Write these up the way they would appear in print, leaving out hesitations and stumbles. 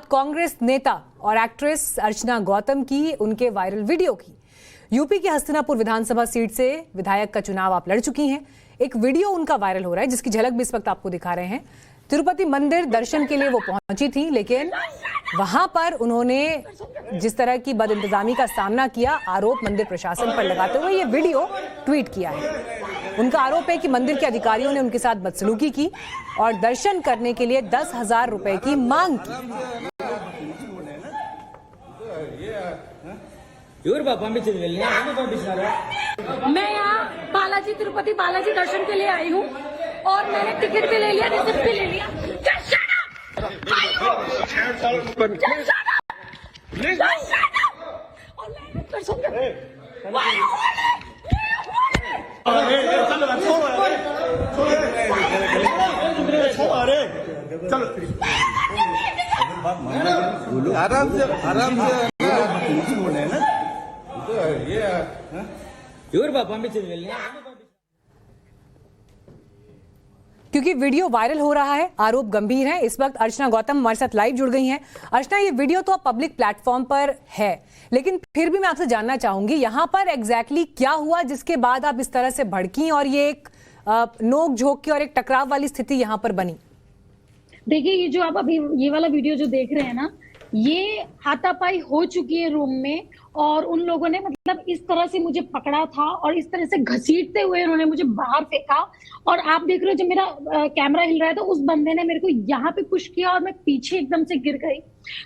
कांग्रेस नेता और एक्ट्रेस अर्चना गौतम की उनके वायरल वीडियो की। यूपी के हस्तिनापुर विधानसभा सीट से विधायक का चुनाव आप लड़ चुकी हैं। एक वीडियो उनका वायरल हो रहा है जिसकी झलक भी इस वक्त आपको दिखा रहे हैं। तिरुपति मंदिर दर्शन के लिए वो पहुंची थी, लेकिन वहां पर उन्होंने जिस तरह की बदइंतजामी का सामना किया, आरोप मंदिर प्रशासन पर लगाते हुए ये वीडियो ट्वीट किया है। उनका आरोप है कि मंदिर के अधिकारियों ने उनके साथ बदसलूकी की और दर्शन करने के लिए 10,000 रुपए की मांग की। मैं यहाँ बालाजी तिरुपति बालाजी दर्शन के लिए आई हूँ और मैंने टिकट भी ले लिया, रिसिप्ट भी ले लिया। आराम से क्योंकि वीडियो वायरल हो रहा है, आरोप गंभीर है। इस वक्त अर्चना गौतम हमारे साथ लाइव जुड़ गई हैं। अर्चना, ये वीडियो तो पब्लिक प्लेटफॉर्म पर है, लेकिन फिर भी मैं आपसे जानना चाहूंगी यहाँ पर एग्जैक्टली क्या हुआ जिसके बाद आप इस तरह से भड़की और ये एक नोक झोंक की और एक टकराव वाली स्थिति यहाँ पर बनी। देखिए, ये जो आप अभी ये वाला वीडियो जो देख रहे हैं ना, ये हाथापाई हो चुकी है रूम में और उन लोगों ने मतलब इस तरह से मुझे पकड़ा था और इस तरह से घसीटते हुए उन्होंने मुझे बाहर फेंका। और आप देख रहे हो जब मेरा कैमरा हिल रहा है तो उस बंदे ने मेरे को यहाँ पे पुश किया और मैं पीछे एकदम से गिर गई।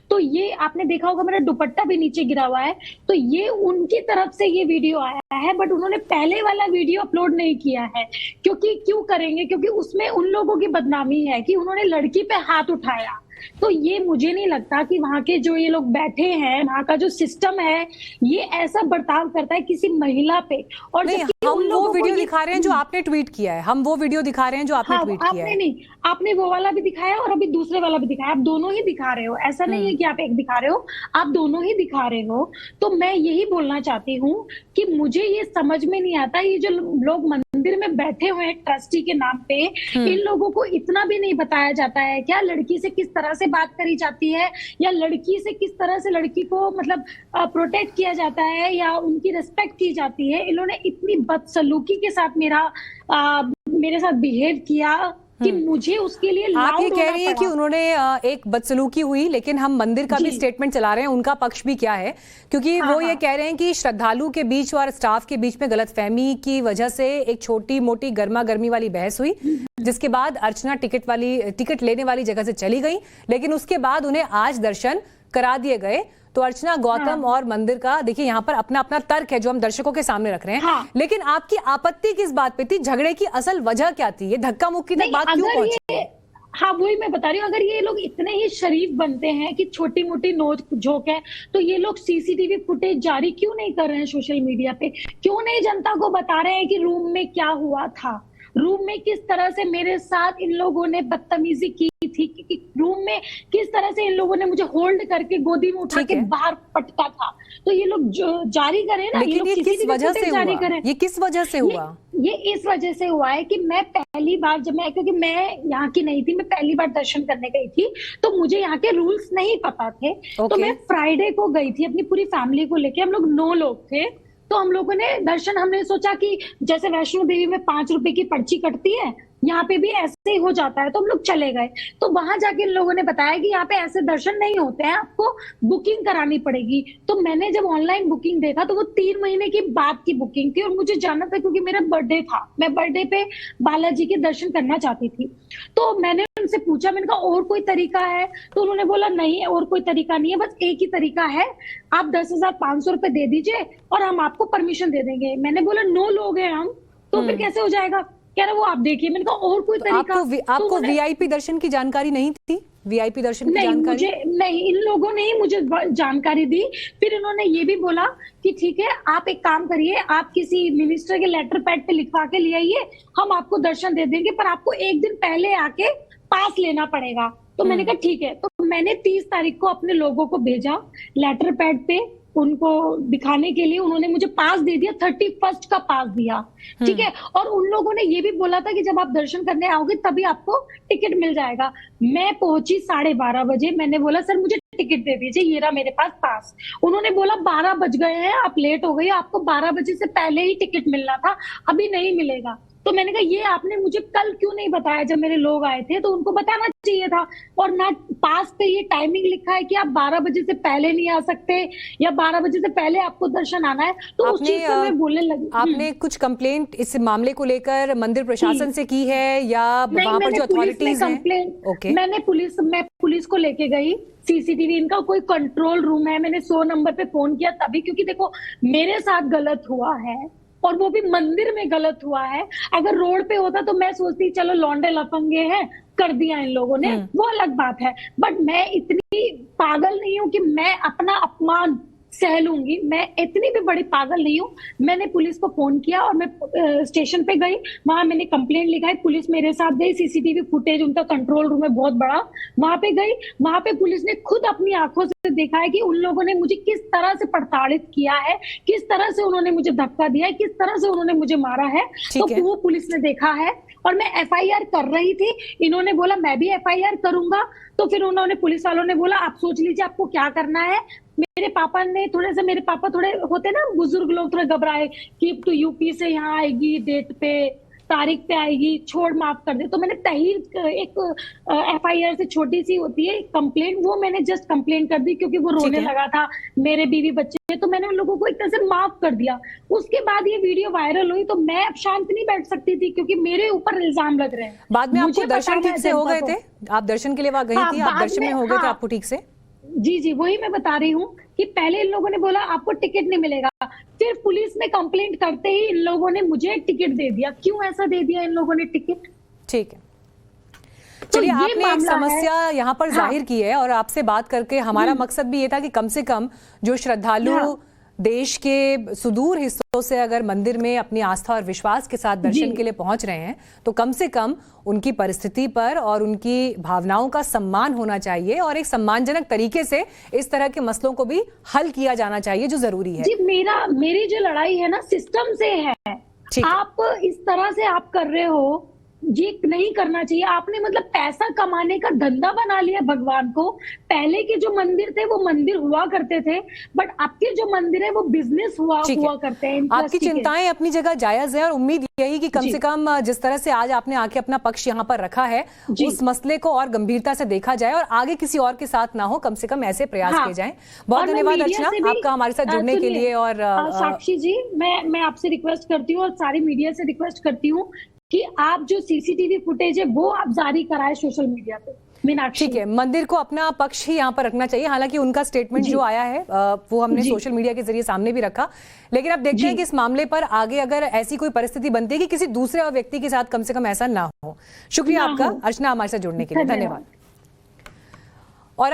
तो ये आपने देखा होगा मेरा दुपट्टा भी नीचे गिरा हुआ है। तो ये उनकी तरफ से ये वीडियो आया है, बट उन्होंने पहले वाला वीडियो अपलोड नहीं किया है। क्योंकि क्यों करेंगे? क्योंकि उसमें उन लोगों की बदनामी है कि उन्होंने लड़की पे हाथ उठाया। तो ये मुझे नहीं लगता कि वहां के जो ये लोग बैठे हैं, वहां का जो सिस्टम है, ये ऐसा बर्ताव करता है किसी महिला पे। और हम वो वीडियो दिखा रहे हैं जो आपने ट्वीट किया है, हम वो वीडियो दिखा रहे हैं जो आपने ट्वीट किया है। नहीं, आपने वो वाला भी दिखाया और अभी दूसरे वाला भी दिखाया। आप दोनों ही दिखा रहे हो, ऐसा नहीं है कि आप एक दिखा रहे हो, आप दोनों ही दिखा रहे हो। तो मैं यही बोलना चाहती हूँ कि मुझे ये समझ में नहीं आता, ये जो लोग मंदिर में बैठे हुए हैं ट्रस्टी के नाम पे, इन लोगों को इतना भी नहीं बताया जाता है क्या लड़की से किस तरह से बात करी जाती है, या लड़की से किस तरह से लड़की को मतलब प्रोटेक्ट किया जाता है या उनकी रिस्पेक्ट की जाती है। इन्होंने इतनी बदसलूकी के साथ मेरे साथ बिहेव किया कि मुझे उसके लिए आप ये कह रही है कि उन्होंने एक बदसलूकी हुई, लेकिन हम मंदिर का भी स्टेटमेंट चला रहे हैं, उनका पक्ष भी क्या है? क्योंकि वो ये कह रहे हैं कि श्रद्धालु के बीच और स्टाफ के बीच में गलतफहमी की वजह से एक छोटी मोटी गर्मा गर्मी वाली बहस हुई, जिसके बाद अर्चना टिकट लेने वाली जगह से चली गई, लेकिन उसके बाद उन्हें आज दर्शन करा दिए गए। तो अर्चना गौतम और मंदिर का देखिए यहाँ पर अपना अपना तर्क है जो हम दर्शकों के सामने रख रहे हैं। लेकिन आपकी आपत्ति किस बात पे थी? झगड़े की असल वजह क्या थी? ये धक्का मुक्की तक बात क्यों पहुंची? हाँ, वही मैं बता रही हूँ। अगर ये लोग इतने ही शरीफ बनते हैं कि छोटी मोटी नोक झोंक है, तो ये लोग सीसीटीवी फुटेज जारी क्यों नहीं कर रहे हैं सोशल मीडिया पे? क्यों नहीं जनता को बता रहे हैं कि रूम में क्या हुआ था, रूम में किस तरह से मेरे साथ इन लोगों ने बदतमीजी की थी, कि रूम में किस तरह से इन लोगों ने मुझे होल्ड करके गोदी में उठा के बाहर पटका था। तो ये लोग जारी करें ना, लेकिन ये किस वजह से हुआ? ये किस वजह से हुआ? ये इस वजह से हुआ है कि मैं पहली बार क्योंकि मैं यहाँ की नहीं थी, मैं पहली बार दर्शन करने गई थी, तो मुझे यहाँ के रूल्स नहीं पता थे। तो मैं फ्राइडे को गई थी अपनी पूरी फैमिली को लेके, हम लोग 9 लोग थे। तो हम लोगों ने दर्शन, हमने सोचा कि जैसे वैष्णो देवी में 5 रुपए की पर्ची कटती है, यहाँ पे भी ऐसे ही हो जाता है। तो हम लोग चले गए, तो वहां जाके इन लोगों ने बताया कि यहाँ पे ऐसे दर्शन नहीं होते हैं, आपको बुकिंग करानी पड़ेगी। तो मैंने जब ऑनलाइन बुकिंग देखा तो वो 3 महीने की बाद की बुकिंग थी और मुझे जाना था क्योंकि मेरा बर्थडे था। मैं बर्थडे पे बालाजी के दर्शन करना चाहती थी। तो मैंने उनसे पूछा, मैंने कहा और कोई तरीका है? तो उन्होंने बोला नहीं, और कोई तरीका नहीं है, बस एक ही तरीका है, आप 10,500 रुपए दे दीजिए और हम आपको परमिशन दे देंगे। मैंने बोला 9 लोग हैं हम, तो फिर कैसे हो जाएगा? कह रहे वो आप देखिए। मैंने कहा और कोई तरीका? आपको वीआईपी दर्शन की जानकारी नहीं थी? वीआईपी दर्शन की जानकारी नहीं, इन लोगों ने ही मुझे जानकारी दी। फिर इन्होंने ये भी बोला कि ठीक है, आप एक काम करिए, आप किसी मिनिस्टर के लेटर पैड पे लिखवा के ले आइए, हम आपको दर्शन दे देंगे, पर आपको एक दिन पहले आके पास लेना पड़ेगा। तो मैंने कहा ठीक है। तो मैंने 30 तारीख को अपने लोगों को भेजा लेटर पैड पे, उनको दिखाने के लिए उन्होंने मुझे पास दे दिया, 31 का पास दिया, ठीक है। और उन लोगों ने ये भी बोला था कि जब आप दर्शन करने आओगे तभी आपको टिकट मिल जाएगा। मैं पहुंची 12:30 बजे, मैंने बोला सर मुझे टिकट दे दीजिए, ये रहा मेरे पास पास। उन्होंने बोला 12 बज गए हैं, आप लेट हो गई, आपको 12 बजे से पहले ही टिकट मिलना था, अभी नहीं मिलेगा। तो मैंने कहा ये आपने मुझे कल क्यों नहीं बताया, जब मेरे लोग आए थे तो उनको बताना चाहिए था। और ना पास पे ये टाइमिंग लिखा है कि आप 12 बजे से पहले नहीं आ सकते या 12 बजे से पहले आपको दर्शन आना है। तो उस चीज से मैं बोलने लगी। आपने कुछ कंप्लेंट इस मामले को लेकर मंदिर प्रशासन से की है या वहां पर जो अथॉरिटीज हैं? मैं पुलिस को लेके गई, सीसीटीवी इनका कोई कंट्रोल रूम है, मैंने 100 नंबर पे फोन किया तभी, क्योंकि देखो मेरे साथ गलत हुआ है और वो भी मंदिर में गलत हुआ है। अगर रोड पे होता तो मैं सोचती चलो लौंडे लफंगे हैं, कर दिया इन लोगों ने, वो अलग बात है। बट मैं इतनी पागल नहीं हूं कि मैं अपना अपमान सह लूंगी, मैं इतनी भी बड़ी पागल नहीं हूँ। मैंने पुलिस को फोन किया और मैं स्टेशन पे गई, वहां मैंने कंप्लेंट लिखाई, पुलिस मेरे साथ गई, सीसीटीवी फुटेज उनका कंट्रोल रूम है बहुत बड़ा, वहां पे गई। वहां पे पुलिस ने खुद अपनी आंखों से देखा है कि उन लोगों ने मुझे किस तरह से प्रताड़ित किया है, किस तरह से उन्होंने मुझे धक्का दिया है, किस तरह से उन्होंने मुझे मारा है। तो वो पुलिस ने देखा है और मैं एफआईआर कर रही थी। इन्होंने बोला मैं भी एफआईआर करूंगा। तो फिर उन्होंने, पुलिस वालों ने बोला आप सोच लीजिए आपको क्या करना है। मेरे पापा थोड़े होते ना बुजुर्ग लोग, थोड़े घबराए कि तू यूपी से यहाँ आएगी, डेट पे तारीख पे आएगी, छोड़ माफ कर दे। तो मैंने तहीर एक एफआईआर से छोटी सी होती है कंप्लेंट, वो मैंने जस्ट कंप्लेंट कर दी क्योंकि वो रोने लगा था, मेरे बीवी बच्चे, तो मैंने उन लोगों को एक तरह से माफ कर दिया। उसके बाद ये वीडियो वायरल हुई तो मैं अब शांत नहीं बैठ सकती थी क्योंकि मेरे ऊपर इल्जाम लग रहे हैं। बाद में आपको दर्शन ठीक से हो गए थे? आप दर्शन के लिए वहां गई थी, आप दर्शन में हो गए थे आपको ठीक से? जी, वही मैं बता रही हूँ कि पहले इन लोगों ने बोला आपको टिकट नहीं मिलेगा, फिर पुलिस में कंप्लेंट करते ही इन लोगों ने मुझे टिकट दे दिया। क्यों ऐसा दे दिया इन लोगों ने टिकट? ठीक है, चलिए आपने एक समस्या यहाँ पर जाहिर की है और आपसे बात करके हमारा मकसद भी ये था कि कम से कम जो श्रद्धालु देश के सुदूर हिस्सों से अगर मंदिर में अपनी आस्था और विश्वास के साथ दर्शन के लिए पहुंच रहे हैं तो कम से कम उनकी परिस्थिति पर और उनकी भावनाओं का सम्मान होना चाहिए और एक सम्मानजनक तरीके से इस तरह के मसलों को भी हल किया जाना चाहिए जो जरूरी है। जी, मेरी जो लड़ाई है ना सिस्टम से है। आप इस तरह से आप कर रहे हो, ये नहीं करना चाहिए। आपने मतलब पैसा कमाने का धंधा बना लिया भगवान को। पहले के जो मंदिर थे वो मंदिर हुआ करते थे, बट आपके जो मंदिर है वो बिजनेस हुआ करते हैं। आपकी चिंताएं अपनी जगह जायज है और उम्मीद यही कि कम से कम जिस तरह से आज आपने आके अपना पक्ष यहाँ पर रखा है उस मसले को और गंभीरता से देखा जाए और आगे किसी और के साथ ना हो, कम से कम ऐसे प्रयास किए जाएं। बहुत धन्यवाद अर्चना आपका हमारे साथ जुड़ने के लिए। और साक्षी जी, मैं आपसे रिक्वेस्ट करती हूँ और सारी मीडिया से रिक्वेस्ट करती हूँ कि आप जो सीसीटीवी फुटेज है वो आप जारी कराएं सोशल मीडिया पे। ठीक है, मंदिर को अपना पक्ष ही यहाँ पर रखना चाहिए। हालांकि उनका स्टेटमेंट जो आया है वो हमने सोशल मीडिया के जरिए सामने भी रखा, लेकिन अब देखते हैं कि इस मामले पर आगे अगर ऐसी कोई परिस्थिति बनती है कि किसी दूसरे व्यक्ति के साथ कम से कम ऐसा ना हो। शुक्रिया आपका अर्चना हमारे साथ जुड़ने के लिए, धन्यवाद। और